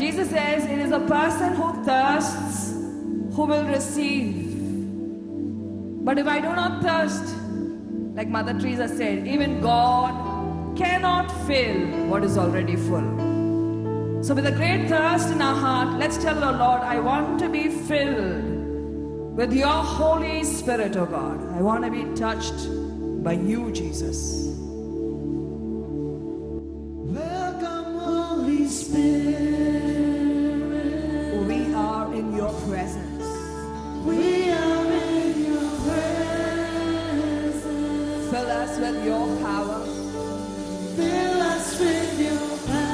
Jesus says it is a person who thirsts who will receive. But if I do not thirst, like Mother Teresa said, even God cannot fill what is already full. So with a great thirst in our heart, let's tell the Lord, I want to be filled with your Holy Spirit, oh God. I want to be touched by you, Jesus. Welcome, Holy Spirit. We are in your presence. We are in your presence. Fill us with your power. Fill us with your power.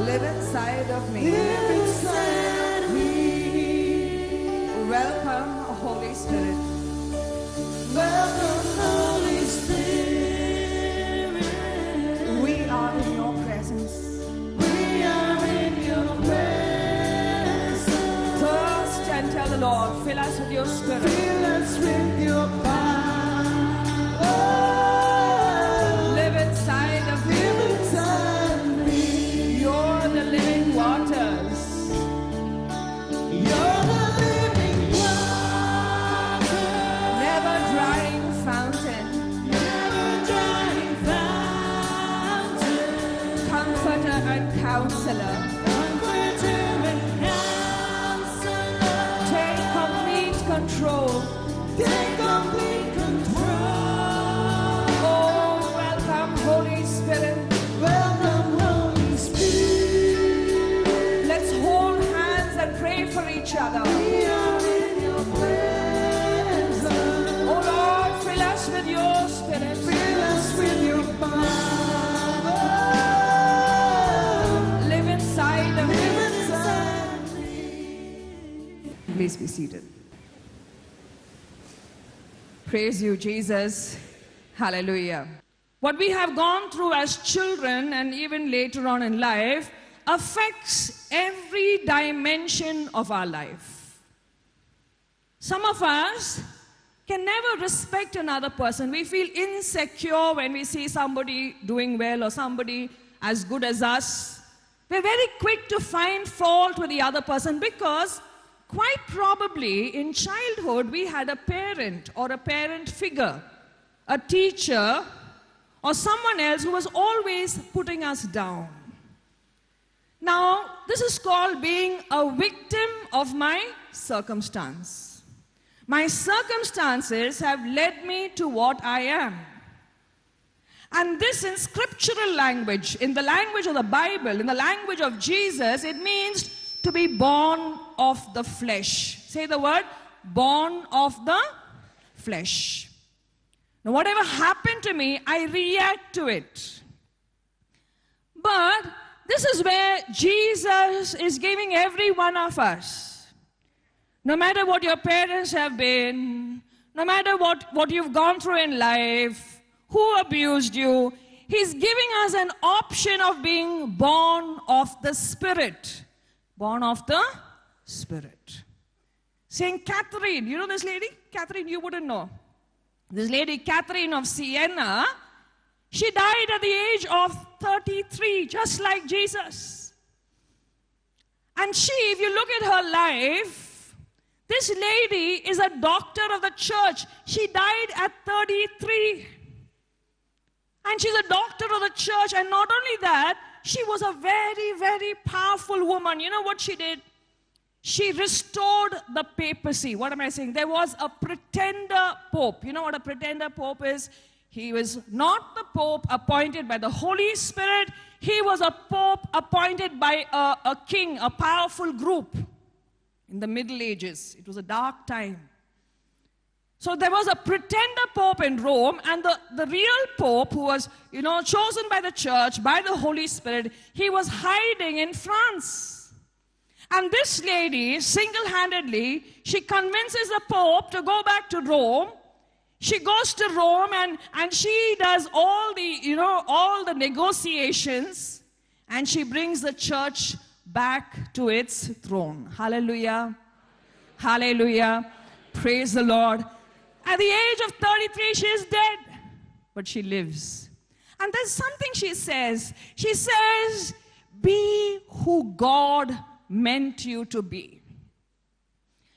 Live inside of me. Live inside me. Welcome, Holy Spirit. Welcome, Holy Spirit. We are in your presence. We are in your presence. Thirst and tell the Lord, fill us with your Spirit. Fill us with your power. Live inside of me. Live inside me. You're the living waters. You're the living water. Never drying fountain. Never drying fountain. Comforter and counselor. Comforter and counselor. Take complete control. Take complete control. Oh, welcome, Holy Spirit. Welcome, Holy Spirit. Let's hold hands and pray for each other. We are in your presence. Oh Lord, fill us with your Spirit. Fill us with your power. Live inside of Live me. inside me. Please be seated. Praise you, Jesus. Hallelujah. What we have gone through as children and even later on in life affects every dimension of our life. Some of us can never respect another person. We feel insecure when we see somebody doing well or somebody as good as us. We're very quick to find fault with the other person because quite probably in childhood we had a parent or a parent figure, a teacher or someone else who was always putting us down. Now, this is called being a victim of my circumstance. My circumstances have led me to what I am. And this in scriptural language, in the language of the Bible, in the language of Jesus, it means to be born of the flesh. Say the word, born of the flesh. Now, whatever happened to me, I react to it. But this is where Jesus is giving every one of us. No matter what your parents have been, no matter what you've gone through in life, who abused you, He's giving us an option of being born of the Spirit. Born of the Spirit. Saint Catherine, you know this lady? Catherine, you wouldn't know. This lady, Catherine of Siena, she died at the age of 33, just like Jesus. And she, if you look at her life, this lady is a doctor of the church. She died at 33. And she's a doctor of the church. And not only that, she was a very, very powerful woman. You know what she did? She restored the papacy. What am I saying? There was a pretender pope. You know what a pretender pope is? He was not the pope appointed by the Holy Spirit. He was a pope appointed by a king, a powerful group. In the Middle Ages, it was a dark time. So there was a pretender pope in Rome, and the real pope who was, chosen by the church, by the Holy Spirit, he was hiding in France. And this lady, single-handedly, she convinces the pope to go back to Rome. She goes to Rome and she does all the negotiations, and she brings the church back to its throne. Hallelujah. Hallelujah. Praise the Lord. At the age of 33, she is dead, but she lives. And there's something she says. She says, be who God meant you to be.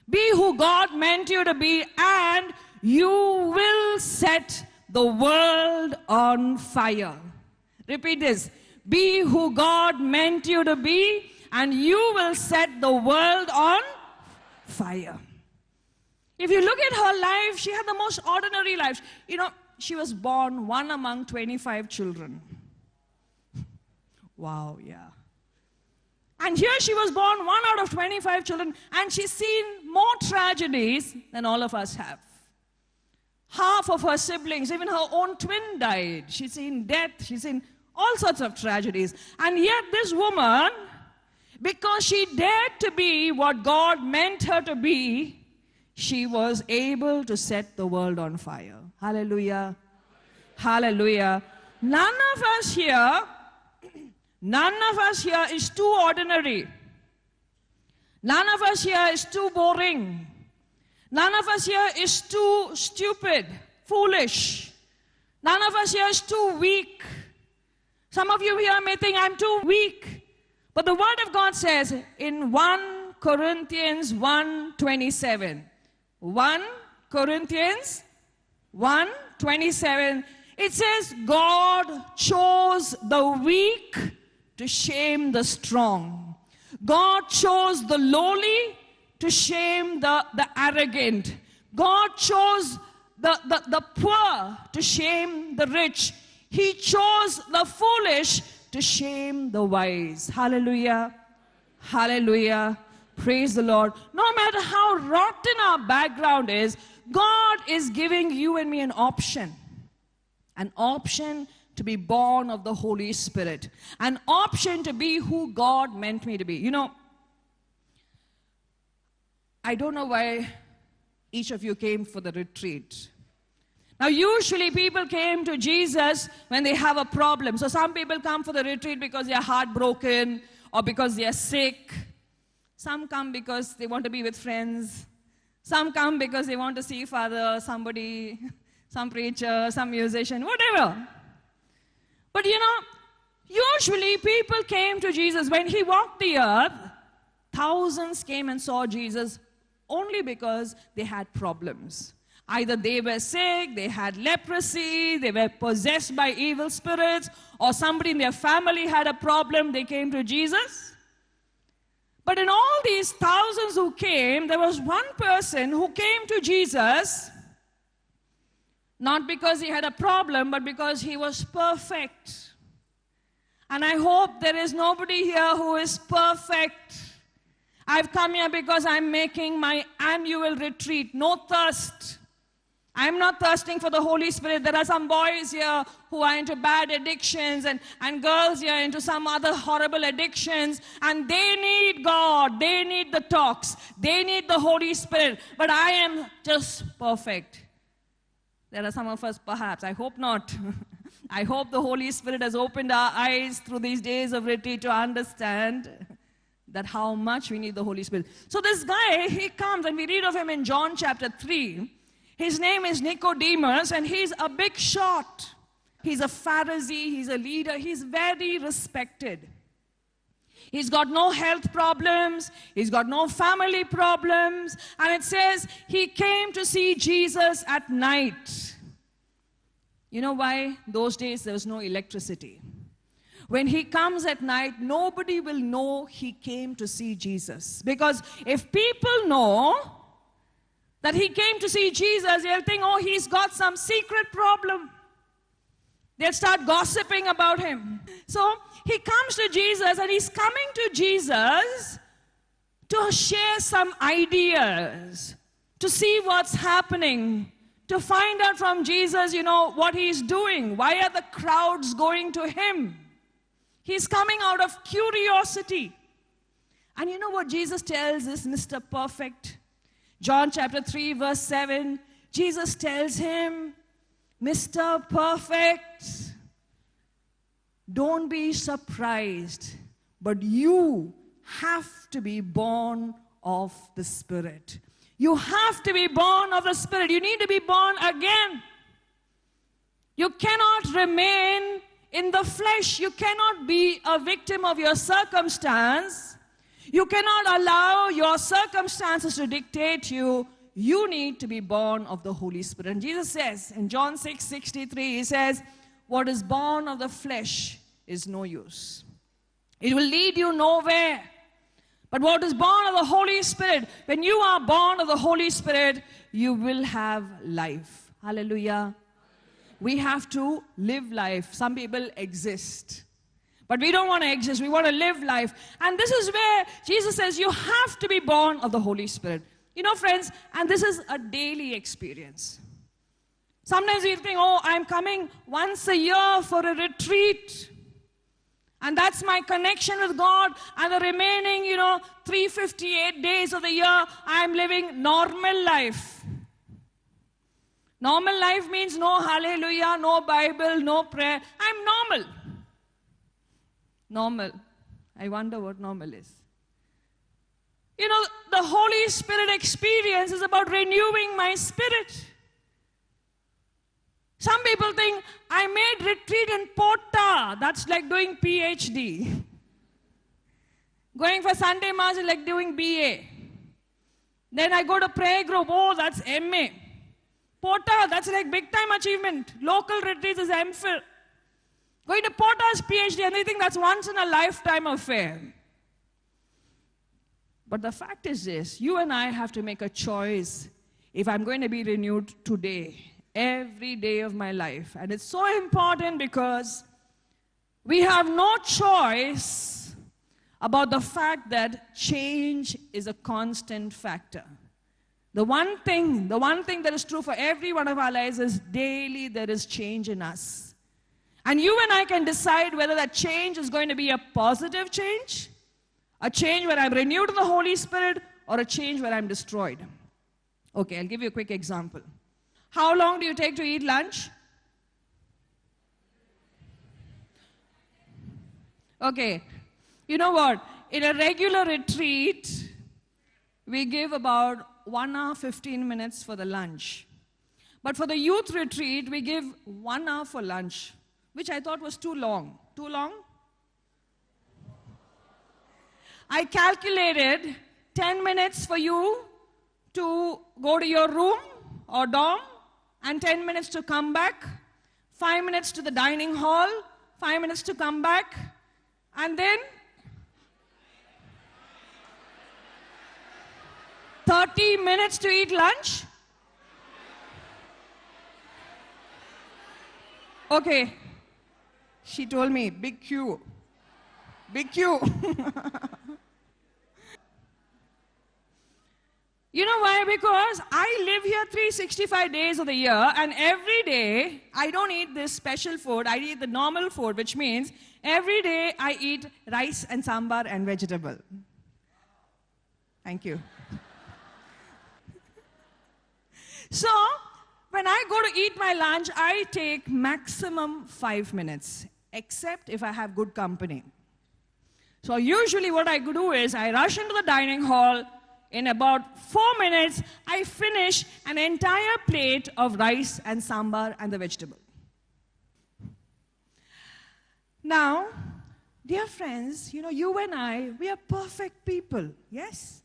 Be who God meant you to be, and you will set the world on fire. Repeat this. Be who God meant you to be, and you will set the world on fire. If you look at her life, she had the most ordinary life. You know, she was born one among 25 children. Wow, yeah. And here she was born one out of 25 children, and she's seen more tragedies than all of us have. Half of her siblings, even her own twin died. She's seen death, she's seen all sorts of tragedies. And yet this woman, because she dared to be what God meant her to be, she was able to set the world on fire. Hallelujah. Hallelujah. None of us here is too ordinary. None of us here is too boring. None of us here is too stupid, foolish. None of us here is too weak. Some of you here may think, I'm too weak. But the Word of God says in 1 Corinthians 1:27, 1 Corinthians 1:27, it says, God chose the weak to shame the strong. God chose the lowly to shame the arrogant. God chose the poor to shame the rich. He chose the foolish to shame the wise. Hallelujah. Hallelujah. Praise the Lord. No matter how rotten our background is, God is giving you and me an option. An option to be born of the Holy Spirit. An option to be who God meant me to be. You know, I don't know why each of you came for the retreat. Now, usually people came to Jesus when they have a problem. So some people come for the retreat because they are heartbroken or because they are sick. Some come because they want to be with friends. Some come because they want to see Father, somebody, some preacher, some musician, whatever. But you know, usually people came to Jesus when he walked the earth. Thousands came and saw Jesus only because they had problems. Either they were sick, they had leprosy, they were possessed by evil spirits, or somebody in their family had a problem, they came to Jesus. But in all these thousands who came, there was one person who came to Jesus, not because he had a problem, but because he was perfect. And I hope there is nobody here who is perfect. I've come here because I'm making my annual retreat. No thirst. I'm not thirsting for the Holy Spirit. There are some boys here who are into bad addictions and girls here into some other horrible addictions. And they need God. They need the talks. They need the Holy Spirit. But I am just perfect. There are some of us, perhaps. I hope not. I hope the Holy Spirit has opened our eyes through these days of retreat to understand that how much we need the Holy Spirit. So this guy, he comes, and we read of him in John chapter 3. His name is Nicodemus, and he's a big shot. He's a Pharisee, he's a leader, he's very respected. He's got no health problems, he's got no family problems, and it says he came to see Jesus at night. You know why? Those days there was no electricity. When he comes at night, nobody will know he came to see Jesus. Because if people know that he came to see Jesus, they'll think, oh, he's got some secret problem. They'll start gossiping about him. So he comes to Jesus, and he's coming to Jesus to share some ideas, to see what's happening, to find out from Jesus, you know, what he's doing. Why are the crowds going to him? He's coming out of curiosity. And you know what Jesus tells this Mr. Perfect? John chapter 3, verse 7, Jesus tells him, Mr. Perfect, don't be surprised, but you have to be born of the Spirit. You have to be born of the Spirit. You need to be born again. You cannot remain in the flesh. You cannot be a victim of your circumstance. You cannot allow your circumstances to dictate you. You need to be born of the Holy Spirit. And Jesus says in John 6:63, he says, what is born of the flesh is no use. It will lead you nowhere. But what is born of the Holy Spirit, when you are born of the Holy Spirit, you will have life. Hallelujah. We have to live life. Some people exist. But we don't want to exist. We want to live life. And this is where Jesus says you have to be born of the Holy Spirit. You know, friends, and this is a daily experience. Sometimes we think, oh, I'm coming once a year for a retreat. And that's my connection with God. And the remaining, 358 days of the year, I'm living normal life. Normal life means no hallelujah, no Bible, no prayer. I'm normal. Normal. I wonder what normal is. The Holy Spirit experience is about renewing my spirit. Some people think, I made retreat in Porta. That's like doing PhD. Going for Sunday Mass is like doing BA. Then I go to prayer group. Oh, that's MA. Porta, that's like big time achievement. Local retreats is MPhil. Going to Porta is PhD, and they think that's once in a lifetime affair. But the fact is this, you and I have to make a choice if I'm going to be renewed today, every day of my life. And it's so important because we have no choice about the fact that change is a constant factor. The one thing that is true for every one of our lives is daily there is change in us. And you and I can decide whether that change is going to be a positive change, a change where I'm renewed in the Holy Spirit, or a change where I'm destroyed. Okay, I'll give you a quick example. How long do you take to eat lunch? Okay, you know what? In a regular retreat, we give about 1 hour, 15 minutes for the lunch. But for the youth retreat, we give 1 hour for lunch, which I thought was too long. Too long? I calculated 10 minutes for you to go to your room or dorm, and 10 minutes to come back, 5 minutes to the dining hall, 5 minutes to come back, and then 30 minutes to eat lunch. Okay, she told me, big queue. Big queue. You know why? Because I live here 365 days of the year, and every day I don't eat this special food. I eat the normal food, which means every day I eat rice and sambar and vegetable. Thank you. So, when I go to eat my lunch, I take maximum 5 minutes, except if I have good company. So usually what I do is I rush into the dining hall. In about 4 minutes, I finish an entire plate of rice and sambar and the vegetable. Now, dear friends, you and I, we are perfect people, yes?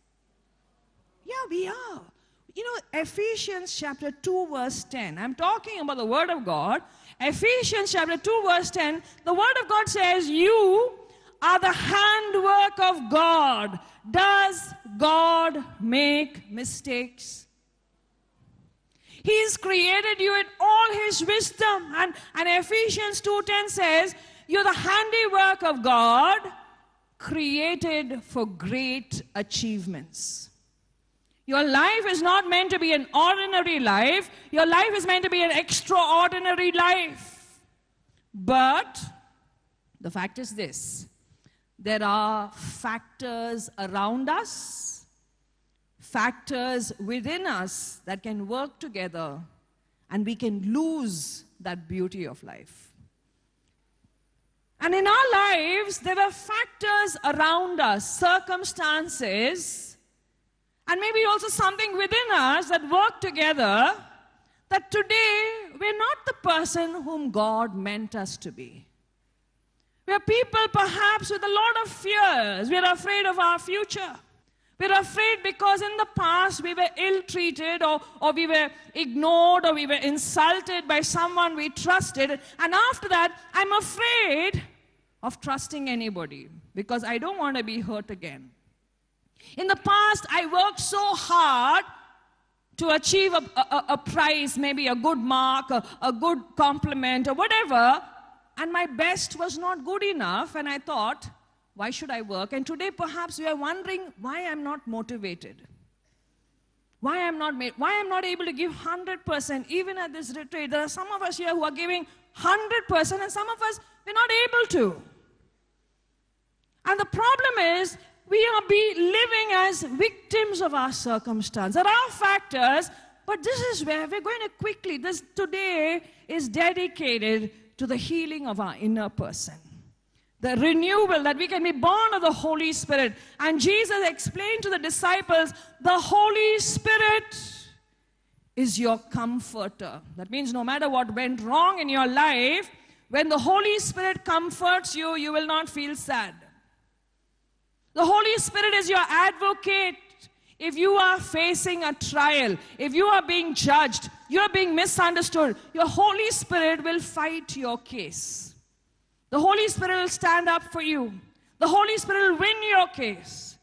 Yeah, we are. Ephesians chapter 2 verse 10. I'm talking about the Word of God. Ephesians chapter 2 verse 10, the Word of God says, you are the handwork of God. Does God make mistakes? He's created you in all His wisdom. And Ephesians 2:10 says, you're the handiwork of God, created for great achievements. Your life is not meant to be an ordinary life. Your life is meant to be an extraordinary life. But the fact is this. There are factors around us, factors within us that can work together, and we can lose that beauty of life. And in our lives, there are factors around us, circumstances, and maybe also something within us that work together, that today we're not the person whom God meant us to be. We are people perhaps with a lot of fears. We are afraid of our future. We're afraid because in the past we were ill-treated or we were ignored or we were insulted by someone we trusted. And after that, I'm afraid of trusting anybody because I don't want to be hurt again. In the past, I worked so hard to achieve a prize, maybe a good mark, a good compliment or whatever, and my best was not good enough, and I thought, why should I work? And today perhaps we are wondering why I'm not motivated. Why I'm not able to give 100%, even at this retreat. There are some of us here who are giving 100%, and some of us, we're not able to. And the problem is, we are living as victims of our circumstance. There are factors, but this is where we're going to quickly, this today is dedicated to the healing of our inner person. The renewal, that we can be born of the Holy Spirit. And Jesus explained to the disciples, the Holy Spirit is your comforter. That means no matter what went wrong in your life, when the Holy Spirit comforts you, you will not feel sad. The Holy Spirit is your advocate. If you are facing a trial, if you are being judged, you are being misunderstood, your Holy Spirit will fight your case. The Holy Spirit will stand up for you. The Holy Spirit will win your case.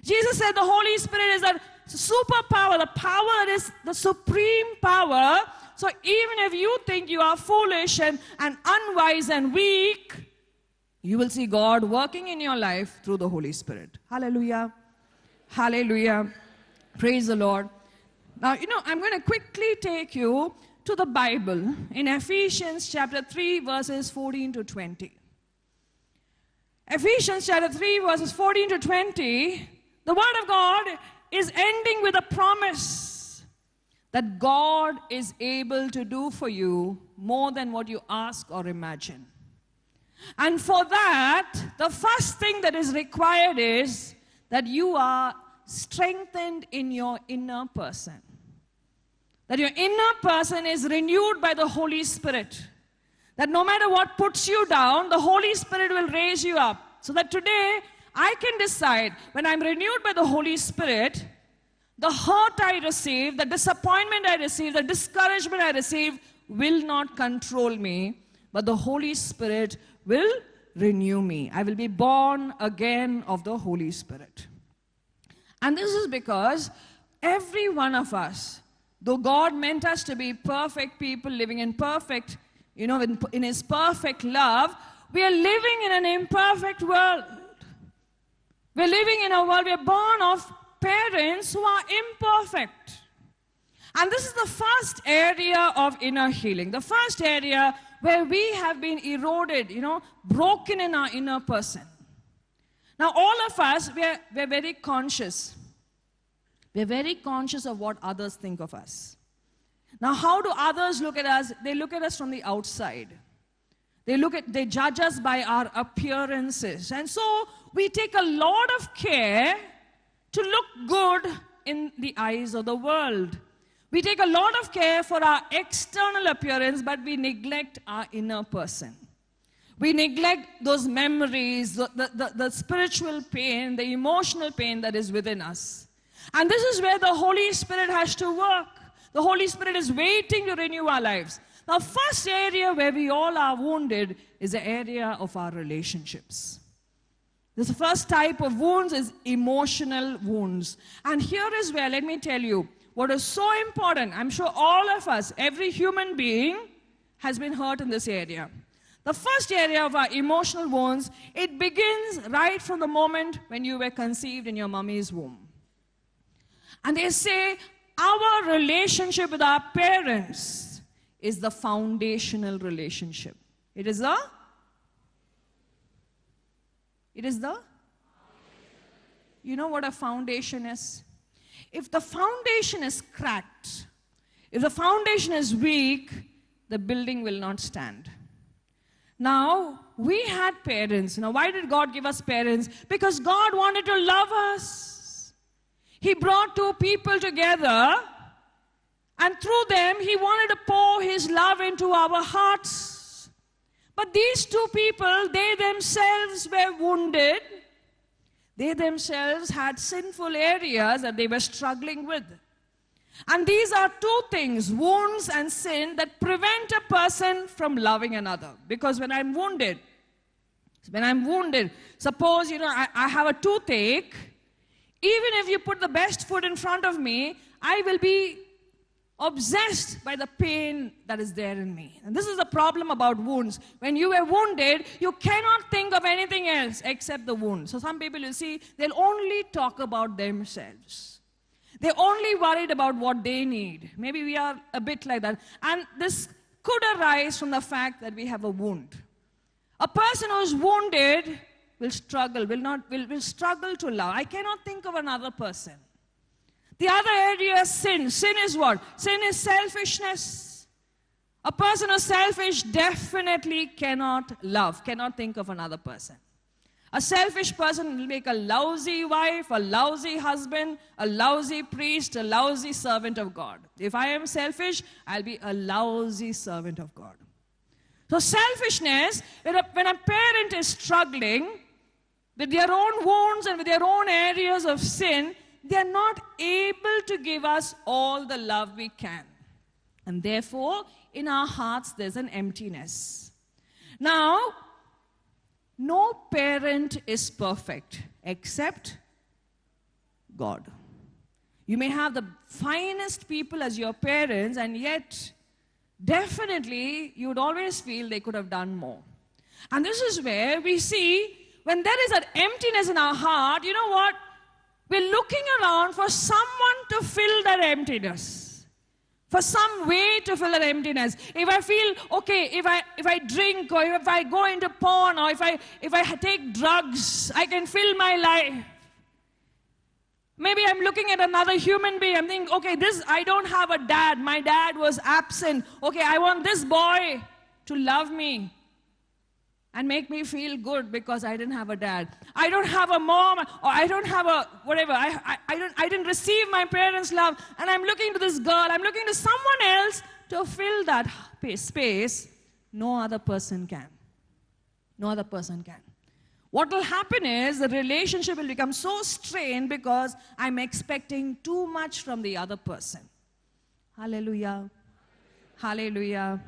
Jesus said the Holy Spirit is a superpower. The power that is the supreme power. So even if you think you are foolish and unwise and weak, you will see God working in your life through the Holy Spirit. Hallelujah. Hallelujah. Praise the Lord. Now, I'm going to quickly take you to the Bible in Ephesians chapter 3 verses 14 to 20. Ephesians chapter 3 verses 14 to 20, the Word of God is ending with a promise that God is able to do for you more than what you ask or imagine. And for that, the first thing that is required is that you are strengthened in your inner person. That your inner person is renewed by the Holy Spirit. That no matter what puts you down, the Holy Spirit will raise you up. So that today, I can decide, when I'm renewed by the Holy Spirit, the hurt I receive, the disappointment I receive, the discouragement I receive will not control me, but the Holy Spirit will renew me. I will be born again of the Holy Spirit. And this is because every one of us, though God meant us to be perfect people living in perfect, in His perfect love, we are living in an imperfect world. We're living in a world, we're born of parents who are imperfect. And this is the first area of inner healing. The first area where we have been eroded, broken in our inner person. Now all of us, we're very conscious. We're very conscious of what others think of us. Now, how do others look at us? They look at us from the outside. They judge us by our appearances. And so, we take a lot of care to look good in the eyes of the world. We take a lot of care for our external appearance, but we neglect our inner person. We neglect those memories, the spiritual pain, the emotional pain that is within us. And this is where the Holy Spirit has to work. The Holy Spirit is waiting to renew our lives. Now, first area where we all are wounded is the area of our relationships. This first type of wounds is emotional wounds. And here is where, let me tell you, what is so important, I'm sure all of us, every human being has been hurt in this area. The first area of our emotional wounds, it begins right from the moment when you were conceived in your mommy's womb. And they say our relationship with our parents is the foundational relationship. It is the? You know what a foundation is? If the foundation is cracked, if the foundation is weak, the building will not stand. Now, we had parents. Now, why did God give us parents? Because God wanted to love us. He brought two people together, and through them, He wanted to pour His love into our hearts. But these two people, they themselves were wounded. They themselves had sinful areas that they were struggling with. And these are two things, wounds and sin, that prevent a person from loving another. Because when I'm wounded, suppose, I have a toothache, even if you put the best food in front of me, I will be obsessed by the pain that is there in me. And this is the problem about wounds. When you are wounded, you cannot think of anything else except the wound. So some people, you see, they'll only talk about themselves. They're only worried about what they need. Maybe we are a bit like that. And this could arise from the fact that we have a wound. A person who's wounded will struggle, will struggle to love. I cannot think of another person. The other area is sin. Sin is what? Sin is selfishness. A person who's selfish definitely cannot love, cannot think of another person. A selfish person will make a lousy wife, a lousy husband, a lousy priest, a lousy servant of God. If I am selfish, I'll be a lousy servant of God. So selfishness, when a parent is struggling with their own wounds and with their own areas of sin, they are not able to give us all the love we can. And therefore, in our hearts, there's an emptiness. Now, no parent is perfect except God. You may have the finest people as your parents, and yet definitely you would always feel they could have done more. And this is where we see when there is an emptiness in our heart, you know what? We're looking around for someone to fill that emptiness. For some way to fill that emptiness. If I feel, okay, if I drink, or if I go into porn, or if I take drugs, I can fill my life. Maybe I'm looking at another human being. I'm thinking, okay, I don't have a dad. My dad was absent. Okay, I want this boy to love me and make me feel good because I didn't have a dad. I don't have a mom, or I don't have a whatever. I didn't receive my parents' love, and I'm looking to this girl. I'm looking to someone else to fill that space. No other person can. No other person can. What will happen is the relationship will become so strained because I'm expecting too much from the other person. Hallelujah. Hallelujah.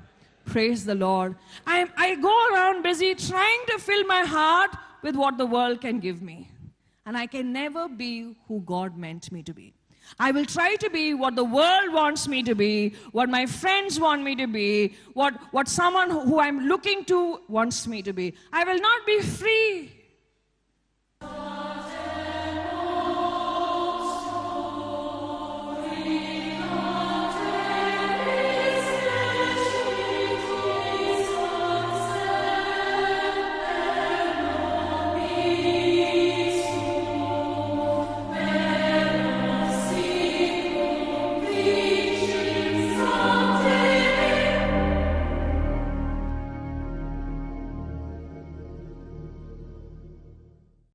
Praise the Lord. I go around busy trying to fill my heart with what the world can give me. And I can never be who God meant me to be. I will try to be what the world wants me to be, what my friends want me to be, what someone who I'm looking to wants me to be. I will not be free.